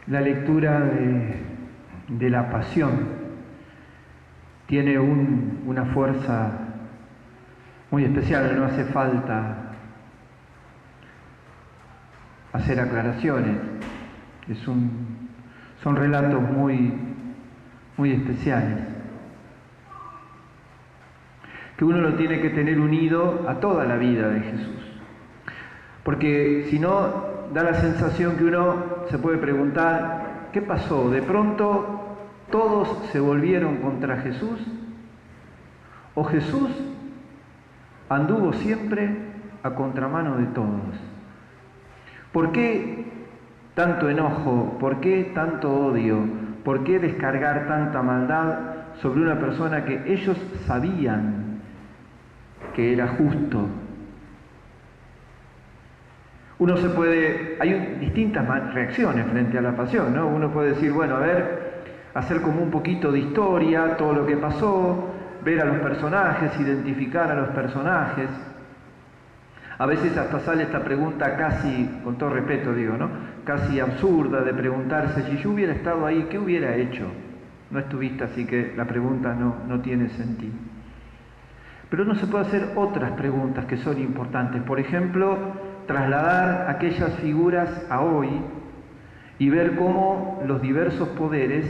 La lectura de la Pasión tiene una fuerza muy especial, no hace falta hacer aclaraciones. Son relatos muy especiales, que uno lo tiene que tener unido a toda la vida de Jesús. Porque si no, da la sensación que uno se puede preguntar, ¿qué pasó? ¿De pronto todos se volvieron contra Jesús? ¿O Jesús anduvo siempre a contramano de todos? ¿Por qué tanto enojo? ¿Por qué tanto odio? ¿Por qué descargar tanta maldad sobre una persona que ellos sabían que era justo? Hay distintas reacciones frente a la pasión, ¿no? Uno puede decir, bueno, a ver, hacer como un poquito de historia, todo lo que pasó, ver a los personajes, identificar a los personajes. A veces hasta sale esta pregunta casi, con todo respeto digo, ¿no? Casi absurda de preguntarse, si yo hubiera estado ahí, ¿qué hubiera hecho? No estuviste, así que la pregunta no tiene sentido. Pero no se puede hacer otras preguntas que son importantes. Por ejemplo, trasladar aquellas figuras a hoy y ver cómo los diversos poderes,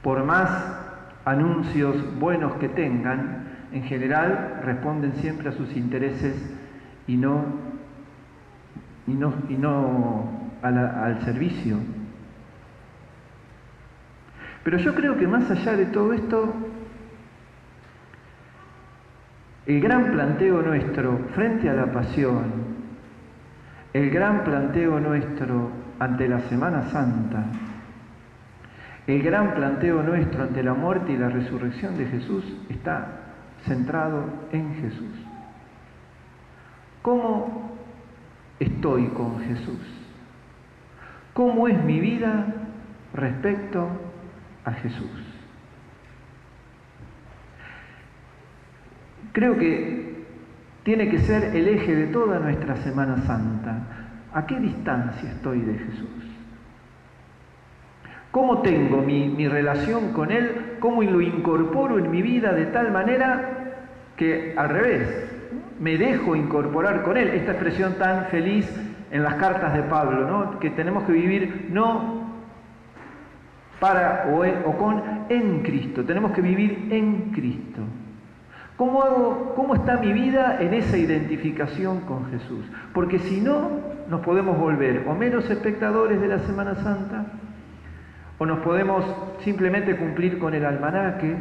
por más anuncios buenos que tengan, en general responden siempre a sus intereses y no al servicio. Pero yo creo que más allá de todo esto, el gran planteo nuestro frente a la pasión, el gran planteo nuestro ante la Semana Santa, el gran planteo nuestro ante la muerte y la resurrección de Jesús está centrado en Jesús. ¿Cómo estoy con Jesús? ¿Cómo es mi vida respecto a Jesús? Creo que tiene que ser el eje de toda nuestra Semana Santa. ¿A qué distancia estoy de Jesús? ¿Cómo tengo mi relación con Él? ¿Cómo lo incorporo en mi vida de tal manera que, al revés, me dejo incorporar con Él? Esta expresión tan feliz en las cartas de Pablo, ¿no? Que tenemos que vivir no para o con en Cristo, tenemos que vivir en Cristo. ¿Cómo está mi vida en esa identificación con Jesús? Porque si no, nos podemos volver o meros espectadores de la Semana Santa, o nos podemos simplemente cumplir con el almanaque,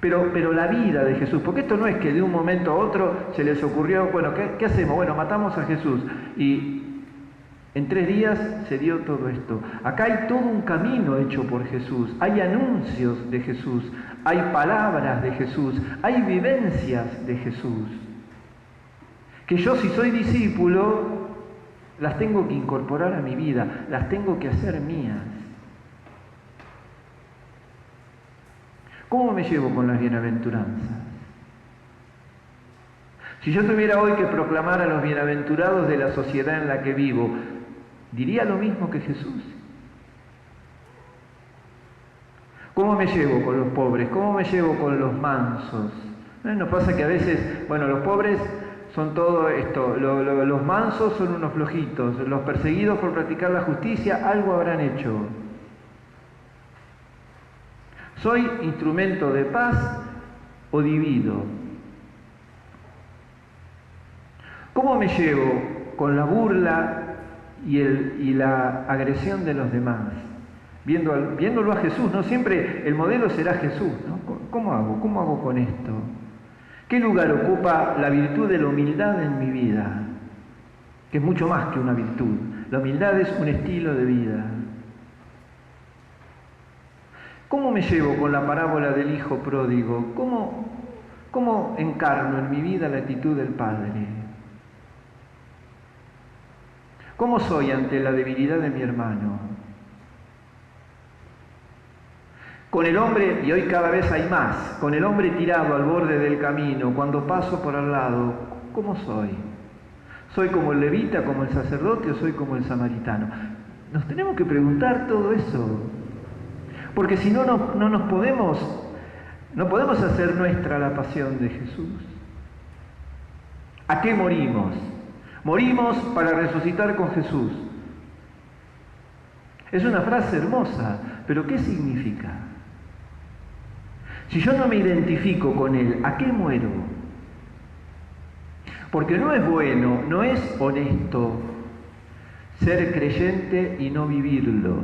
pero la vida de Jesús, porque esto no es que de un momento a otro se les ocurrió, bueno, ¿qué hacemos? Bueno, matamos a Jesús y en 3 días se dio todo esto. Acá hay todo un camino hecho por Jesús, hay anuncios de Jesús, hay palabras de Jesús, hay vivencias de Jesús, que yo, si soy discípulo, las tengo que incorporar a mi vida, las tengo que hacer mías. ¿Cómo me llevo con las bienaventuranzas? Si yo tuviera hoy que proclamar a los bienaventurados de la sociedad en la que vivo, ¿diría lo mismo que Jesús? ¿Cómo me llevo con los pobres? ¿Cómo me llevo con los mansos? Nos pasa que a veces, bueno, los pobres son todo esto, los mansos son unos flojitos, los perseguidos por practicar la justicia algo habrán hecho. ¿Soy instrumento de paz o divido? ¿Cómo me llevo con la burla y la agresión de los demás? Viéndolo a Jesús, ¿no? Siempre el modelo será Jesús, ¿no? ¿Cómo hago con esto? ¿Qué lugar ocupa la virtud de la humildad en mi vida? Que es mucho más que una virtud. La humildad es un estilo de vida. ¿Cómo me llevo con la parábola del hijo pródigo? ¿Cómo encarno en mi vida la actitud del Padre? ¿Cómo soy ante la debilidad de mi hermano? Con el hombre, y hoy cada vez hay más, con el hombre tirado al borde del camino, cuando paso por al lado, ¿cómo soy? ¿Soy como el levita, como el sacerdote, o soy como el samaritano? Nos tenemos que preguntar todo eso, porque si no, no podemos hacer nuestra la pasión de Jesús. ¿A qué morimos? Morimos para resucitar con Jesús. Es una frase hermosa, pero ¿qué significa? Si yo no me identifico con Él, ¿a qué muero? Porque no es bueno, no es honesto ser creyente y no vivirlo.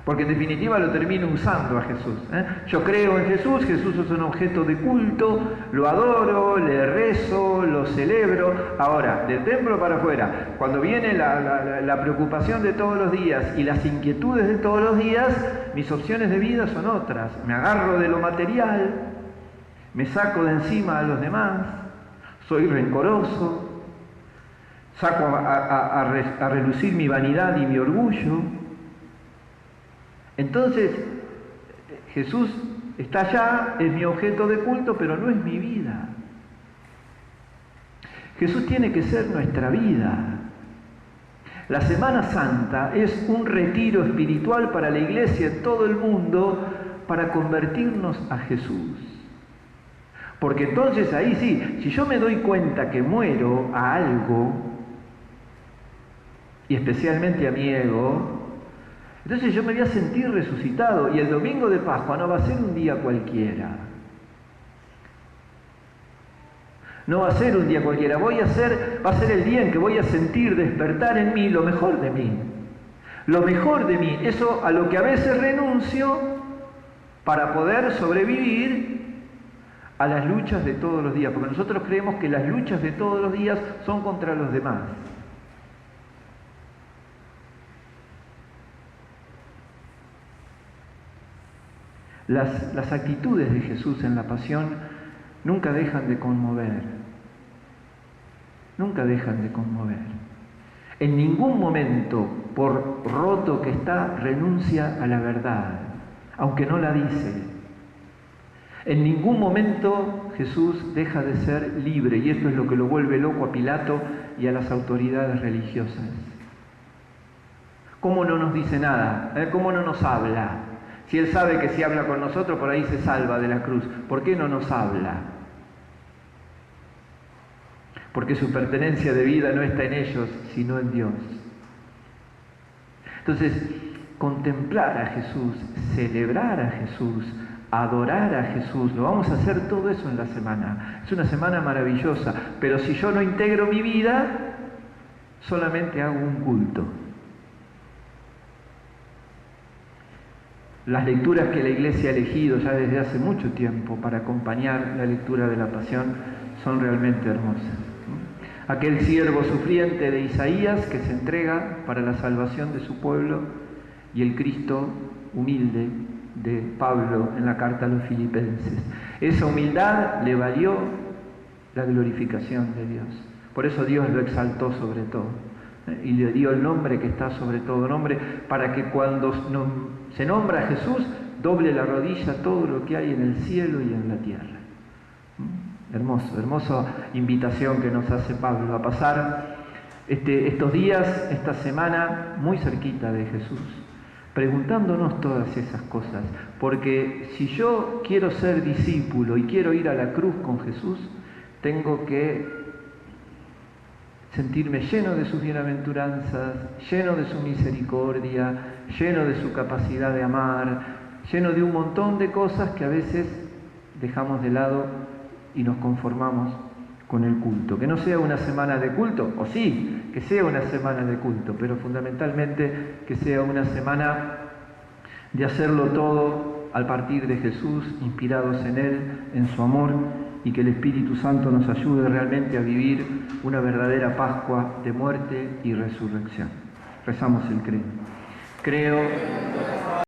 Porque en definitiva lo termino usando a Jesús. Yo creo en Jesús, Jesús es un objeto de culto, lo adoro, le rezo, lo celebro. Ahora, del templo para afuera, cuando viene la preocupación de todos los días y las inquietudes de todos los días, mis opciones de vida son otras. Me agarro de lo material, me saco de encima a los demás, soy rencoroso, saco a relucir mi vanidad y mi orgullo. Entonces, Jesús está allá, es mi objeto de culto, pero no es mi vida. Jesús tiene que ser nuestra vida. La Semana Santa es un retiro espiritual para la iglesia en todo el mundo para convertirnos a Jesús. Porque entonces ahí sí, si yo me doy cuenta que muero a algo, y especialmente a mi ego, entonces yo me voy a sentir resucitado y el domingo de Pascua no va a ser un día cualquiera. No va a ser un día cualquiera, va a ser el día en que voy a sentir despertar en mí lo mejor de mí. Lo mejor de mí, eso a lo que a veces renuncio para poder sobrevivir a las luchas de todos los días. Porque nosotros creemos que las luchas de todos los días son contra los demás. Las actitudes de Jesús en la pasión nunca dejan de conmover. Nunca dejan de conmover. En ningún momento, por roto que está, renuncia a la verdad, aunque no la dice. En ningún momento Jesús deja de ser libre, y esto es lo que lo vuelve loco a Pilato y a las autoridades religiosas. ¿Cómo no nos dice nada? ¿Cómo no nos habla? Si Él sabe que si habla con nosotros, por ahí se salva de la cruz. ¿Por qué no nos habla? Porque su pertenencia de vida no está en ellos, sino en Dios. Entonces, contemplar a Jesús, celebrar a Jesús, adorar a Jesús, lo vamos a hacer todo eso en la semana. Es una semana maravillosa, pero si yo no integro mi vida, solamente hago un culto. Las lecturas que la Iglesia ha elegido ya desde hace mucho tiempo para acompañar la lectura de la Pasión son realmente hermosas. Aquel siervo sufriente de Isaías que se entrega para la salvación de su pueblo y el Cristo humilde de Pablo en la carta a los Filipenses. Esa humildad le valió la glorificación de Dios. Por eso Dios lo exaltó sobre todo y le dio el nombre que está sobre todo nombre, para que cuando se nombra a Jesús, doble la rodilla todo lo que hay en el cielo y en la tierra. Hermosa invitación que nos hace Pablo a pasar estos días, esta semana, muy cerquita de Jesús, preguntándonos todas esas cosas. Porque si yo quiero ser discípulo y quiero ir a la cruz con Jesús, tengo que sentirme lleno de sus bienaventuranzas, lleno de su misericordia, lleno de su capacidad de amar, lleno de un montón de cosas que a veces dejamos de lado y nos conformamos con el culto. Que no sea una semana de culto, o sí, que sea una semana de culto, pero fundamentalmente que sea una semana de hacerlo todo al partir de Jesús, inspirados en Él, en su amor, y que el Espíritu Santo nos ayude realmente a vivir una verdadera Pascua de muerte y resurrección. Rezamos el credo. Creo